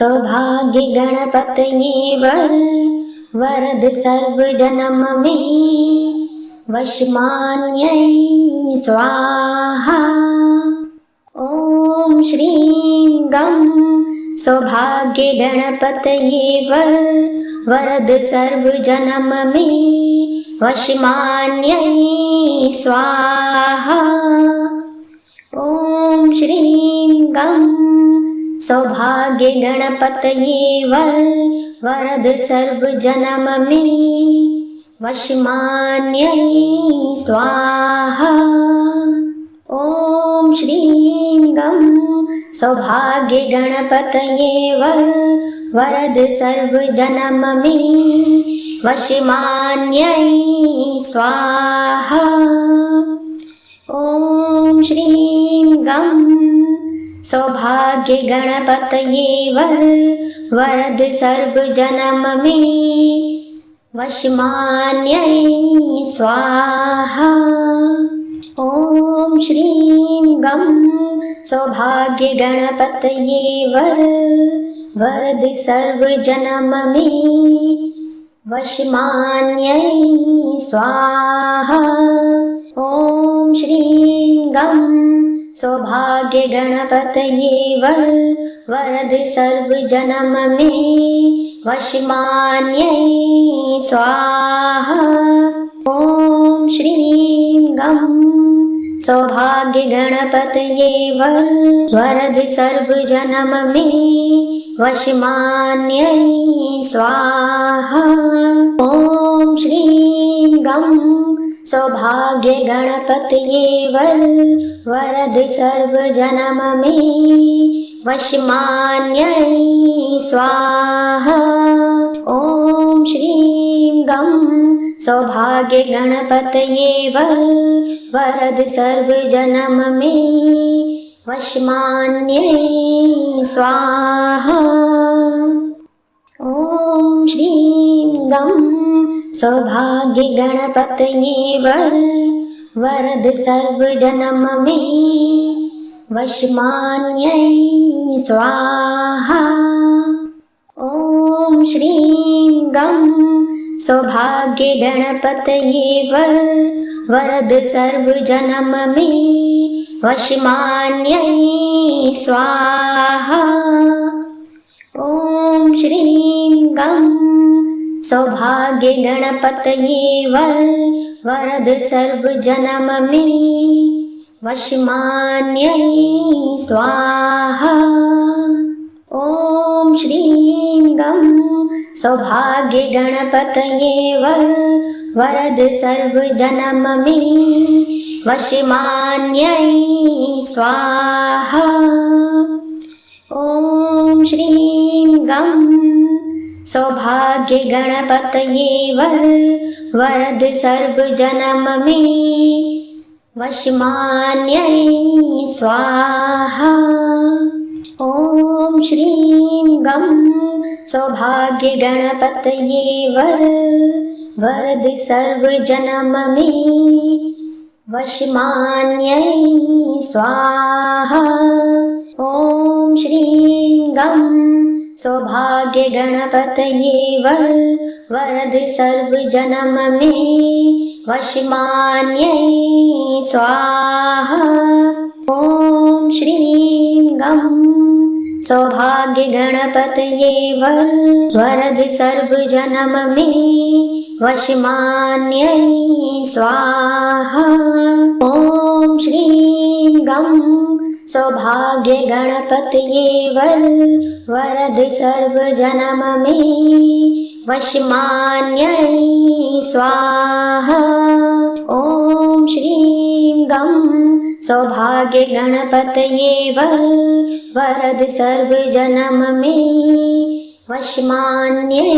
सौभाग्य गणपतये वरद सर्वजनम मे वशमान्यै स्वाहा। ॐ श्रीं गं सौभाग्य गणपतये वरद सर्वजनम मे वशमान्यै स्वाहा। ॐ श्रीं गं सौभाग्य गणपतये वरद सर्वजनम मे वशमान्यै स्वाहा। ॐ श्रीं गं सौभाग्य गणपतये वरद सर्वजनम मे वशमान्यै स्वाहा। ॐ श्रीं गं सौभाग्य गणपतये वरद सर्वजनम मे वशमान्यै स्वाहा। ॐ श्रीं गं सौभाग्य गणपतये वरद सर्वजनम मे वशमान्यै स्वाहा। ॐ श्रीं गं सौभाग्य गणपतये वरद सर्वजनम मे वशमान्यै स्वाहा। ॐ श्रीं गं सौभाग्य गणपतये वरद सर्वजनम मे वशमान्यै स्वाहा। ॐ श्रीं गं सौभाग्य गणपतये वरद सर्वजनम मे वशमान्यै स्वाहा। ॐ श्रीं गं सौभाग्य गणपतये वरद सर्वजनम मे वशमान्यै स्वाहा। ॐ श्रीं गं सौभाग्य गणपतये वरद सर्वजनम मे वशमान्यै स्वाहा। ॐ श्रीं गं सौभाग्य गणपतये वरद सर्वजनम मे वशमान्यै स्वाहा। ॐ श्रीं गं सौभाग्य गणपतये वरद सर्वजनम मे वशमान्यै स्वाहा। ॐ श्रीं गं सौभाग्य गणपतये वरद सर्वजनम मे वशमान्यै स्वाहा। ॐ श्रीं गं सौभाग्य गणपतये वरद सर्वजनम मे वशमान्यै स्वाहा। ॐ श्रीं गं सौभाग्य गणपतये वरद सर्वजनम मे वशमान्यै स्वाहा। ॐ श्रीं गं सौभाग्य गणपतये वरद सर्वजनम मे वशमान्यै स्वाहा। ॐ श्रीं गं सौभाग्य गणपतये वरद सर्वजनम मे वशमान्यै स्वाहा। ॐ श्रीं गं सौभाग्य गणपतये वरद सर्वजनम मे वशमान्यै स्वाहा। ॐ श्रीं गं सौभाग्य गणपतये वरद सर्वजनम मे वशमान्यै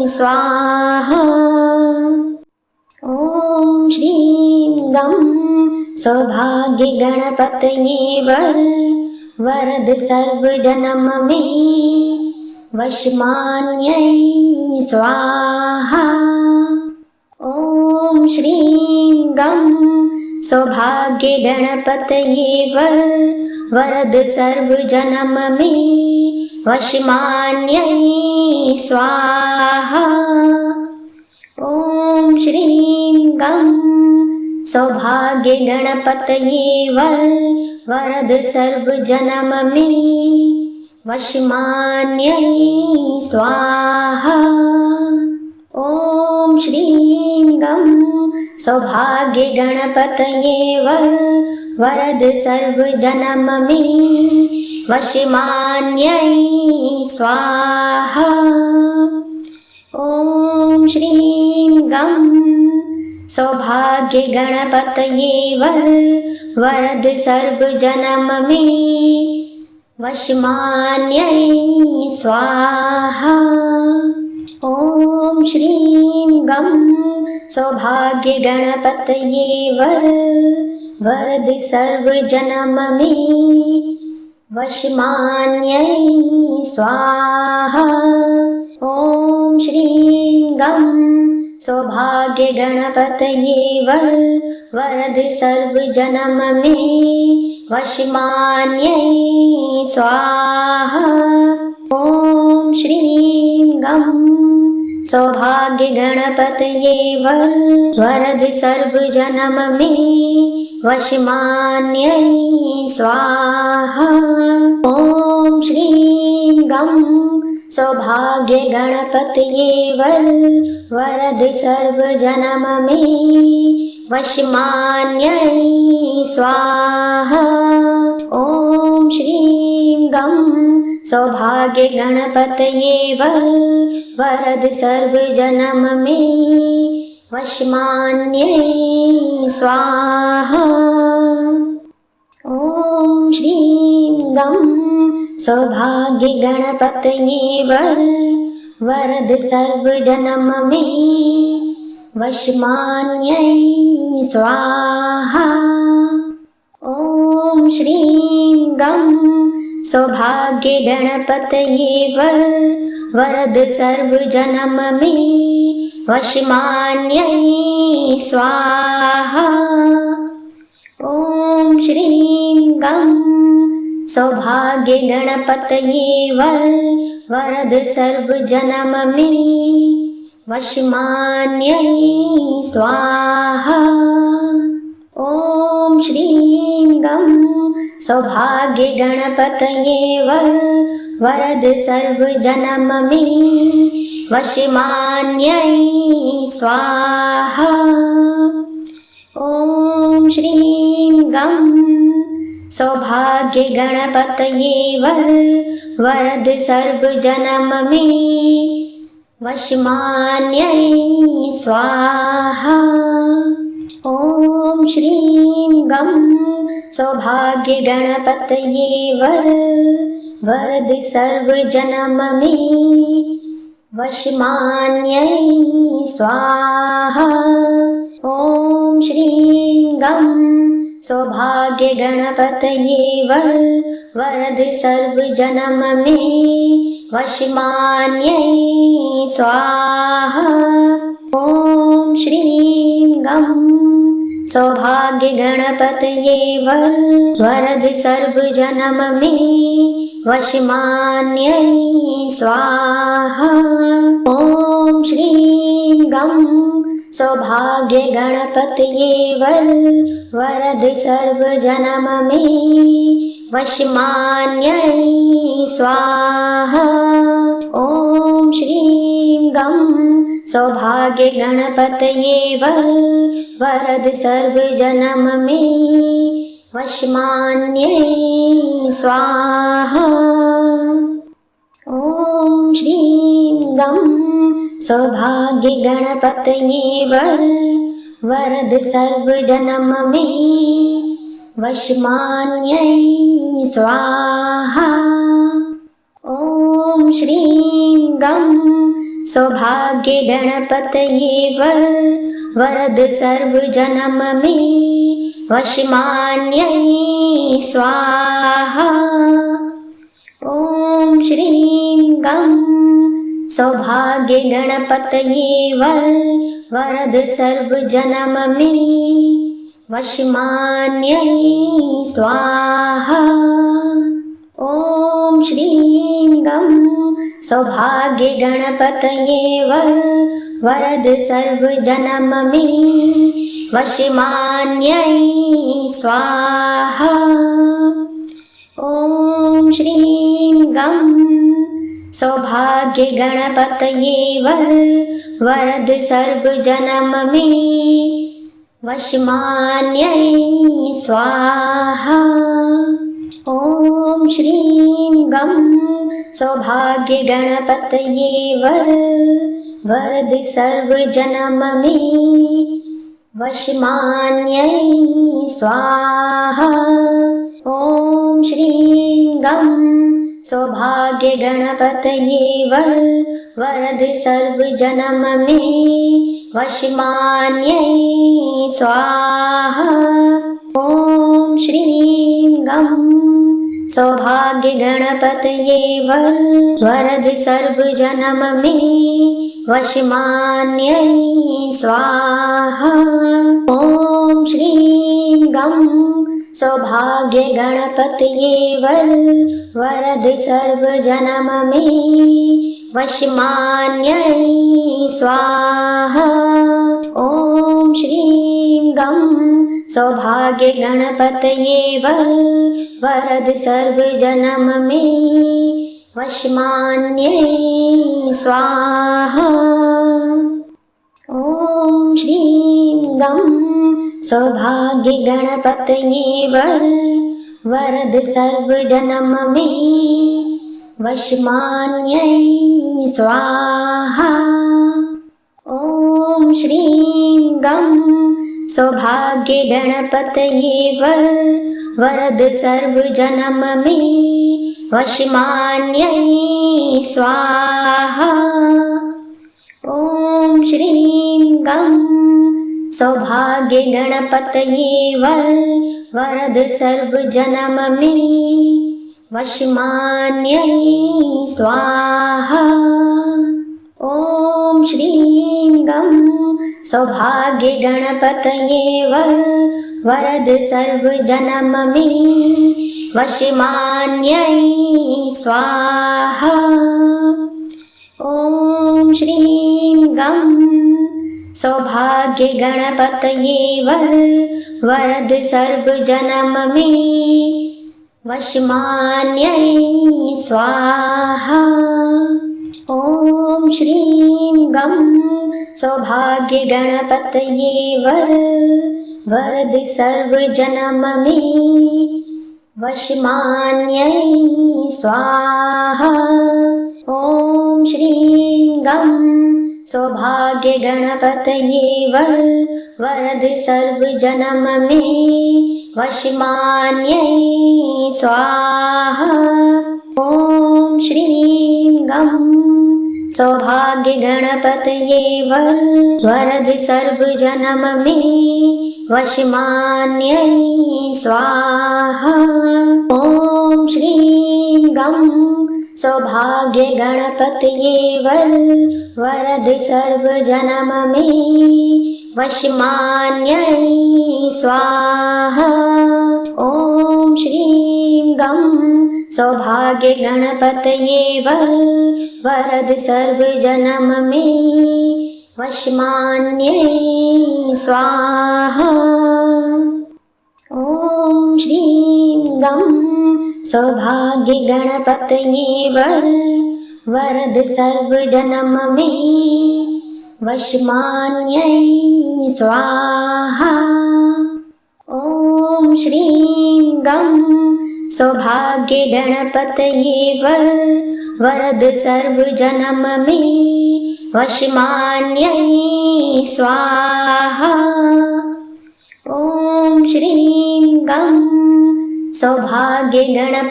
स्वाहा। ॐ श्रीं गं सौभाग्य गणपतये वरद सर्वजनम मे वशमान्यै स्वाहा। ॐ श्रीं गं सौभाग्य गणपतये वरद सर्वजनम मे वशमान्यै स्वाहा। ॐ श्रीं गं सौभाग्यगणपतये वरद सर्वजनम मे वशमान्यै स्वाहा। ॐ श्रीं गं सौभाग्यगणपतये वरद सर्वजनम मे वशमान्यै स्वाहा। ॐ श्रीं गं सौभाग्यगणपतये वरद सर्वजनम मे वशमान्यै स्वाहा। ॐ श्रीं गं सौभाग्यगणपतये वरद सर्वजनम मे वशमान्यै स्वाहा। ॐ श्रीं गं सौभाग्यगणपतये वरद सर्वजनम मे वशमान्यै स्वाहा। ॐ श्रीं गं सौभाग्यगणपतये वरद सर्वजनम मे वशमान्यै स्वाहा। ॐ श्रीं गं सौभाग्यगणपतये वरद सर्वजनम मे वशमान्यै स्वाहा। ॐ श्रीं गं सौभाग्यगणपतये वरद सर्वजनम मे वशमान्यै स्वाहा। ॐ श्रीं गं सौभाग्यगणपतये वरद सर्वजनम मे वशमान्यै स्वाहा। ॐ श्रीं गं सौभाग्यगणपतये वरद सर्वजनम मे वशमान्यै स्वाहा। ॐ श्रीं गं सौभाग्यगणपतये वरद सर्वजनम मे वशमान्यै स्वाहा। ॐ श्रीं गं सौभाग्यगणपतये वरद सर्वजनम मे वशमान्यै स्वाहा। ॐ श्रीं गं सौभाग्यगणपतये वरद सर्वजनम मे वशमान्यै स्वाहा। ॐ श्रीं गं सौभाग्यगणपतये वरद सर्वजनम मे वशमान्यै स्वाहा। ॐ श्रीं गं सौभाग्यगणपतये वरद सर्वजनम मे वशमान्यै स्वाहा। ॐ श्रीं गं सौभाग्यगणपतये वरद सर्वजनम मे वशमान्यै स्वाहा। ॐ श्रीं गं सौभाग्यगणपतये वरद सर्वजनम मे वशमान्यै स्वाहा। ॐ श्रीं गं सौभाग्यगणपतये वरद सर्वजनम मे वशमान्यै स्वाहा। ॐ श्रीं गं सौभाग्यगणपतये वरद सर्वजनम मे वशमान्यै स्वाहा। ॐ श्रीं गं सौभाग्यगणपतये वरद सर्वजनम मे वशमान्यै स्वाहा। ॐ श्रीं गं सौभाग्यगणपतये वरद सर्वजनम मे वशमान्यै स्वाहा। ॐ श्रीं गं सौभाग्यगणपतये वरद सर्वजनम मे वशमान्यै स्वाहा। ॐ श्रीं गं सौभाग्यगणपतये वरद सर्वजनम मे वशमान्यै स्वाहा। ॐ श्रीं गं सौभाग्यगणपतये वरद सर्वजनम मे वशमान्यै स्वाहा। ॐ श्रीं गं सौभाग्यगणपतये वरद सर्वजनम मे वशमान्यै स्वाहा। ॐ श्रीं गं सौभाग्यगणपतये वरद सर्वजनम मे वशमान्यै स्वाहा। ॐ श्रीं गं सौभाग्यगणपतये वरद सर्वजनम मे वशमान्यै स्वाहा। ॐ श्रीं गं सौभाग्यगणपतये वरद सर्वजनम मे वशमान्यै स्वाहा। ॐ श्रीं गं सौभाग्यगणपतये वरद सर्वजनम मे वशमान्यै स्वाहा। ॐ श्रीं गं सौभाग्यगणपतये वरद सर्वजनम मे वशमान्यै स्वाहा। ॐ श्रीं गं सौभाग्यगणपतये वरद सर्वजनम मे वशमान्यै स्वाहा। ॐ श्रीं गं सौभाग्यगणपतये वरद सर्वजनम मे वशमान्यै स्वाहा। ॐ श्रीं गं सौभाग्यगणपतये वरद सर्वजनम मे वशमान्यै स्वाहा। ॐ श्रीं गं सौभाग्यगणपतये वरद सर्वजनम मे वशमान्यै स्वाहा। ॐ श्रीं गं सौभाग्यगणपतये वरद सर्वजनम मे वशमान्यै स्वाहा। ॐ श्रीं गं सौभाग्यगणपतये वरद सर्वजनम मे वशमान्यै स्वाहा। ॐ श्रीं गं सौभाग्यगणपतये वरद सर्वजनम मे वशमान्यै स्वाहा। ॐ श्रीं गं सौभाग्यगणपतये वरद सर्वजनम मे वशमान्यै स्वाहा। ॐ श्रीं गं सौभाग्यगणपतये वरद सर्वजनम मे वशमान्यै स्वाहा। ॐ श्रीं गं सौभाग्यगणपतये वरद सर्वजनम मे वशमान्यै स्वाहा। ॐ श्रीं गं सौभाग्यगणपतये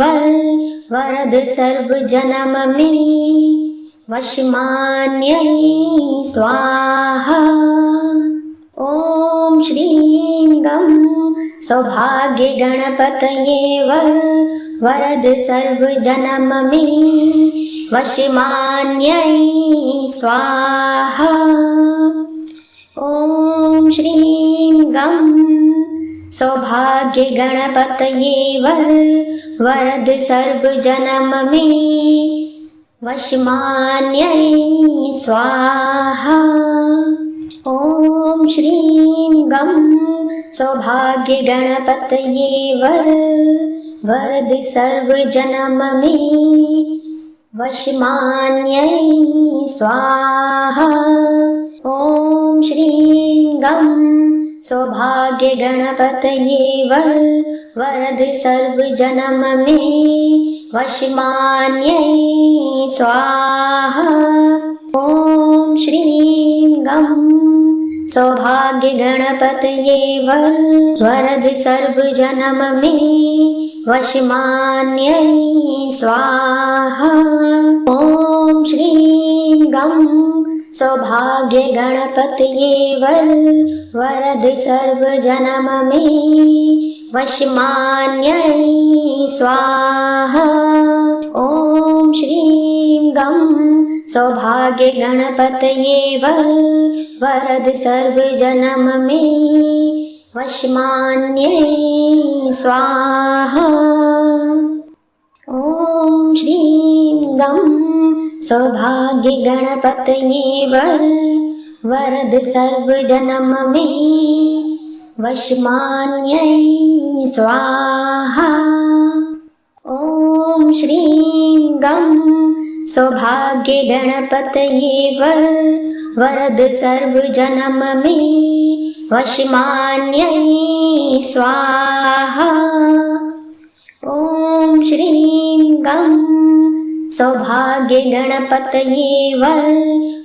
वरद सर्वजनम मे वशमान्यै स्वाहा। ॐ श्रीं गं सौभाग्यगणपतये वरद सर्वजनम मे वशमान्यै स्वाहा। ॐ श्रीं गं सौभाग्यगणपतये वरद सर्वजनम मे वशमान्यै स्वाहा। ॐ श्रीं गं सौभाग्यगणपतये वरद सर्वजनम मे वशमान्यै स्वाहा। ॐ श्रीं गं सौभाग्यगणपतये वरद सर्वजनम मे वशमान्यै स्वाहा। ॐ श्रीं गं सौभाग्यगणपतये वरद सर्वजनम मे वशमान्यै स्वाहा। ॐ श्रीं गं सौभाग्यगणपतये वरद सर्वजनम मे वशमान्यै स्वाहा। ॐ श्रीं गं सौभाग्यगणपतये वरद सर्वजनम मे वशमान्यै स्वाहा। ॐ श्रीं गं सौभाग्यगणपतये वरद सर्वजनम मे वशमान्यै स्वाहा। ॐ श्रीं गं सौभाग्यगणपतये वरद सर्वजनम मे वशमान्यै स्वाहा। ॐ श्रीं गं सौभाग्यगणपतये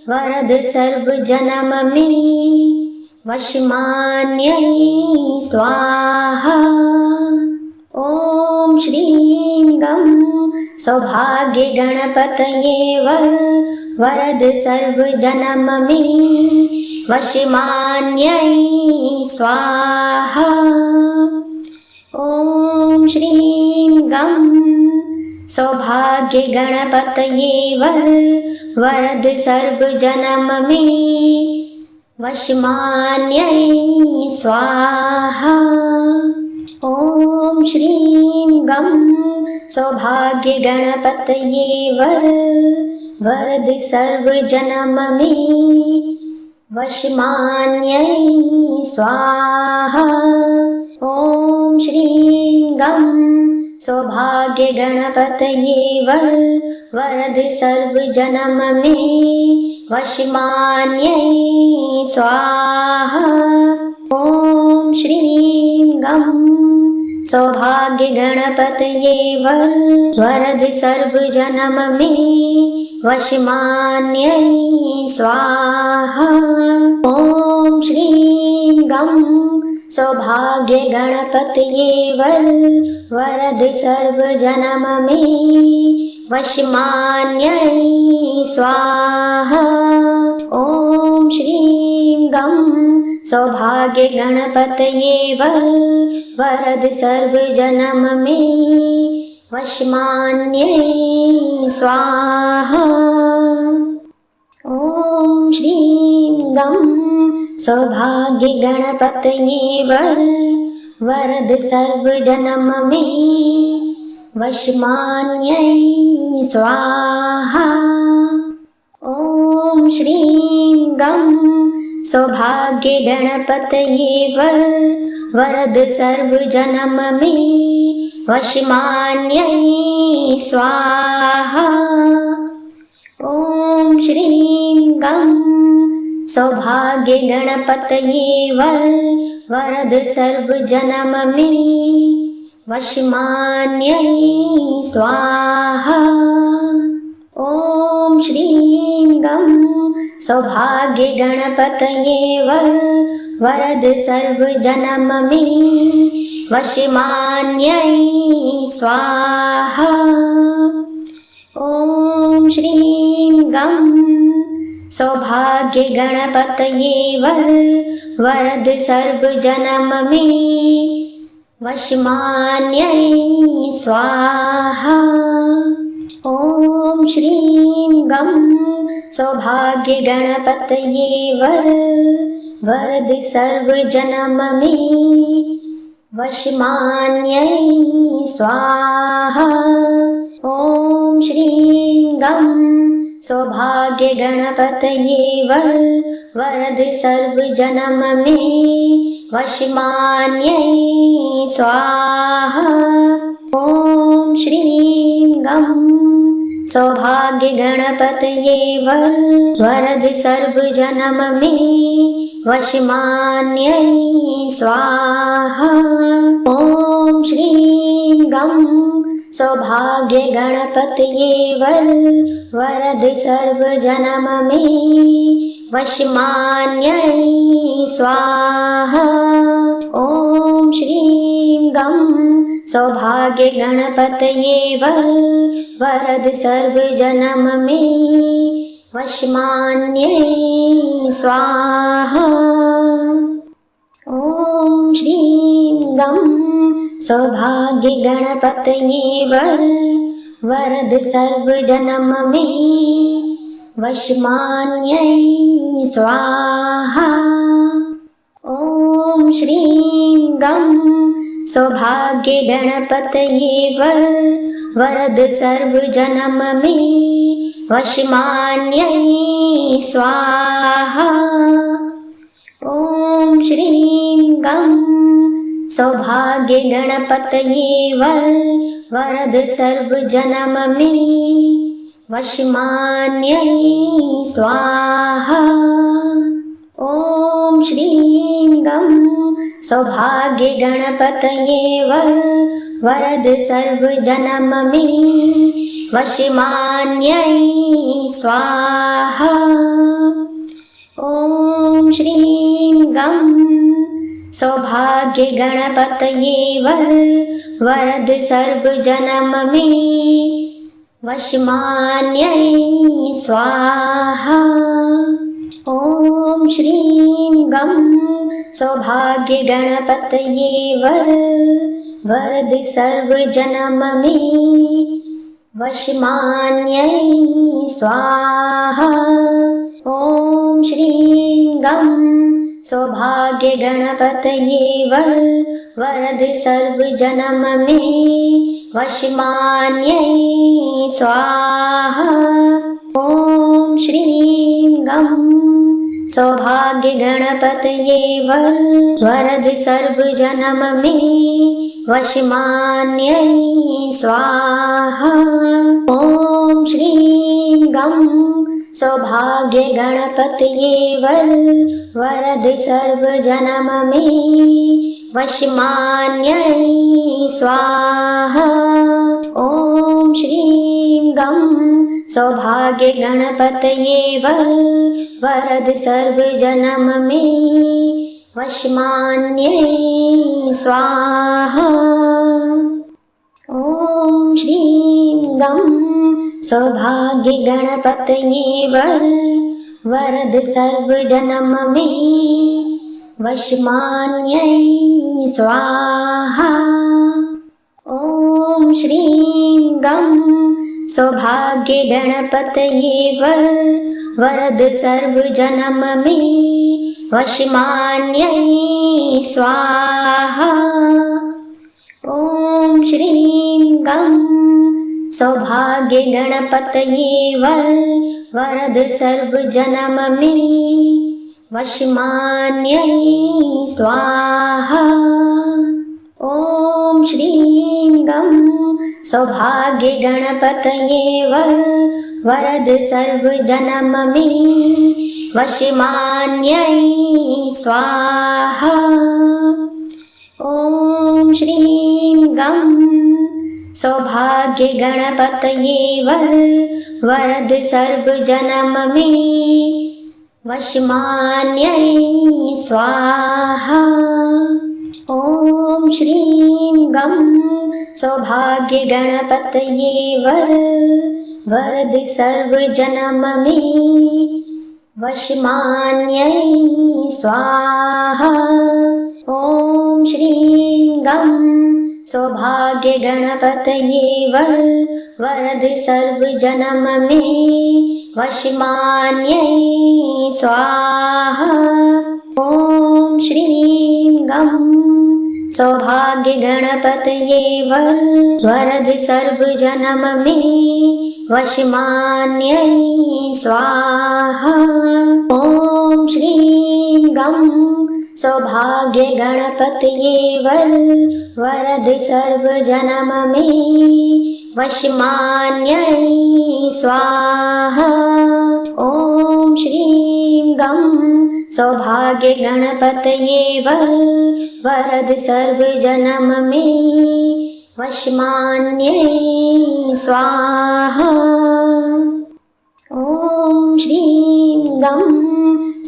वरद सर्वजनम मे वशमान्यै स्वाहा। ॐ श्रीं गं सौभाग्यगणपतये वरद सर्वजनम मे वशमान्यै स्वाहा। ॐ श्रीं गं सौभाग्यगणपतये वरद सर्वजनम मे वशमान्यै स्वाहा। ॐ श्रीं गं सौभाग्यगणपतये वरद सर्वजनम मे वशमान्यै स्वाहा। ॐ श्रीं गं सौभाग्यगणपतये वरद सर्वजनम मे वशमान्यै स्वाहा। ॐ श्रीं गं सौभाग्यगणपतये वरद सर्वजनम मे वशमान्यै स्वाहा। ॐ श्रीं गं सौभाग्यगणपतये वरद सर्वजनम मे वशमान्यै स्वाहा। ॐ श्रीं गं सौभाग्यगणपतये वरद सर्वजनम मे वशमान्यै स्वाहा। ॐ श्रीं गं सौभाग्यगणपतये वरद सर्वजनम मे वशमान्यै स्वाहा। ॐ श्रीं गं सौभाग्यगणपतये वरद सर्वजनम मे वशमान्यै स्वाहा। ॐ श्रीं गं सौभाग्यगणपतये वरद सर्वजनम मे वशमान्यै स्वाहा। ॐ श्रीं गं सौभाग्यगणपतये वरद सर्वजनम मे वशमान्यै स्वाहा। ॐ श्रीं गं सौभाग्यगणपतये वरद सर्वजनम मे वशमान्यै स्वाहा। ॐ श्रीं गं सौभाग्यगणपतये वरद सर्वजनम मे वशमान्यै स्वाहा। ॐ श्रीं गं सौभाग्यगणपतये वरद सर्वजनम मे वशमान्यै स्वाहा। ॐ श्रीं गं सौभाग्यगणपतये वरद सर्वजनम मे वशमान्यै स्वाहा। ॐ श्रीं गं सौभाग्यगणपतये वरद सर्वजनम मे वशमान्यै स्वाहा। ॐ श्रीं गं सौभाग्यगणपतये वरद सर्वजनम मे वशमान्यै स्वाहा। ॐ श्रीं गं सौभाग्यगणपतये वरद सर्वजनम मे वशमान्यै स्वाहा। ॐ श्रीं गं सौभाग्यगणपतये वरद सर्वजनम मे वशमान्यै स्वाहा। ॐ श्रीं गं सौभाग्यगणपतये वरद सर्वजनम मे वशमान्यै स्वाहा। ॐ श्रीं गं सौभाग्यगणपतये वरद सर्वजनम मे वशमान्यै स्वाहा। ॐ श्रीं गं सौभाग्यगणपतये वरद सर्वजनम मे वशमान्यै स्वाहा। ॐ श्रीं गं सौभाग्यगणपतये वरद सर्वजनम मे वशमान्यै स्वाहा। ॐ श्रीं गं सौभाग्यगणपतये वरद सर्वजनम मे वशमान्यै स्वाहा। ॐ श्रीं गं सौभाग्यगणपतये वरद सर्वजनम मे वशमान्यै स्वाहा। ॐ श्रीं गं सौभाग्यगणपतये वरद सर्वजनम मे वशमान्यै स्वाहा। ॐ श्रीं गं सौभाग्यगणपतये वरद सर्वजनम मे वशमान्यै स्वाहा। ॐ श्रीं गं सौभाग्यगणपतये वरद सर्वजनम मे वशमान्यै स्वाहा। ॐ श्रीं गं सौभाग्यगणपतये वरद सर्वजनम मे वशमान्यै स्वाहा। ॐ श्रीं गं सौभाग्यगणपतये वरद सर्वजनम मे वशमान्यै स्वाहा। ॐ श्रीं गं सौभाग्यगणपतये वरद सर्वजनम मे वशमान्यै स्वाहा। ॐ श्रीं गं सौभाग्यगणपतये वरद सर्वजनम मे वशमान्यै स्वाहा। ॐ श्रीं गं सौभाग्यगणपतये वरद सर्वजनम मे वशमान्यै स्वाहा। ॐ श्रीं गं सौभाग्यगणपतये वरद सर्वजनम मे वशमान्यै स्वाहा। ॐ श्रीं गं सौभाग्य गणपतये वरद सर्व जन्म में वशमान्यै स्वाहा। ॐ श्रीं गं सौभाग्य गणपतये वरद सर्व जन्म में वशमान्यै स्वाहा। ॐ श्रीं गं सौभाग्य गणपतये वरद सर्व जन्म में वशमान्यै स्वाहा। ॐ श्रीं गं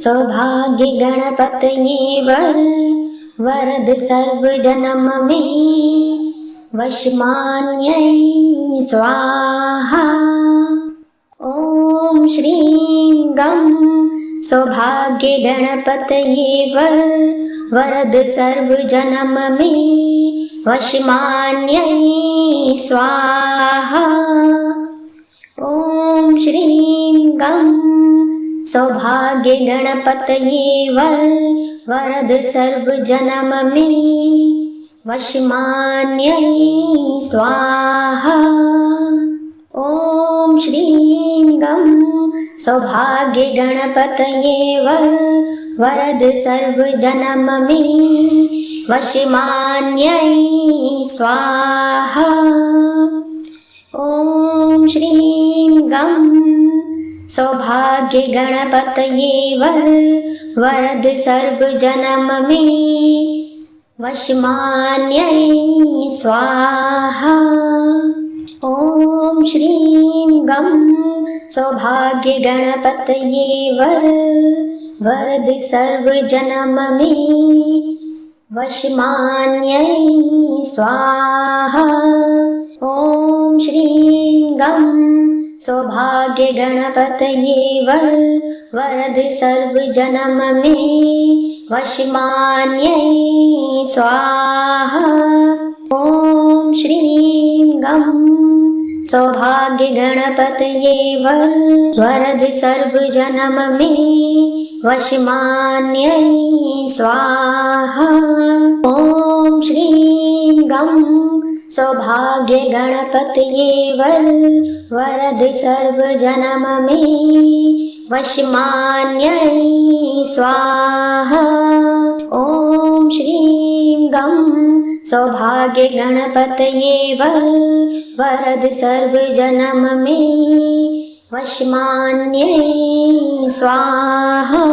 सौभाग्य गणपतये वरद सर्व जन्म में वशमान्यै स्वाहा। ॐ श्रीं गं सौभाग्य गणपतये वरद सर्व जन्म में वशमान्यै स्वाहा। ॐ श्रीं गं सौभाग्य गणपतये वरद सर्व जन्म में वशमान्यै स्वाहा। ॐ श्रीं गं सौभाग्य गणपतये वरद सर्व जन्म में वशमान्यै स्वाहा। ॐ श्रीं गं सौभाग्य गणपतये वरद सर्व जन्म में वशमान्यै स्वाहा। ॐ श्रीं गं सौभाग्य गणपतये वरद सर्व जन्म में वशमान्यै स्वाहा। ॐ श्रीं गं सौभाग्य गणपतये वरद सर्व जन्म में वशमान्यै स्वाहा। ॐ श्रीं गं सौभाग्य गणपतये वरद सर्व जन्म में वशमान्यै स्वाहा। ॐ श्रीं गं सौभाग्य गणपतये वरद सर्व जन्म में वशमान्यै स्वाहा। ॐ श्रीं गं सौभाग्य गणपतये वरद सर्व जन्म में वशमान्यै स्वाहा।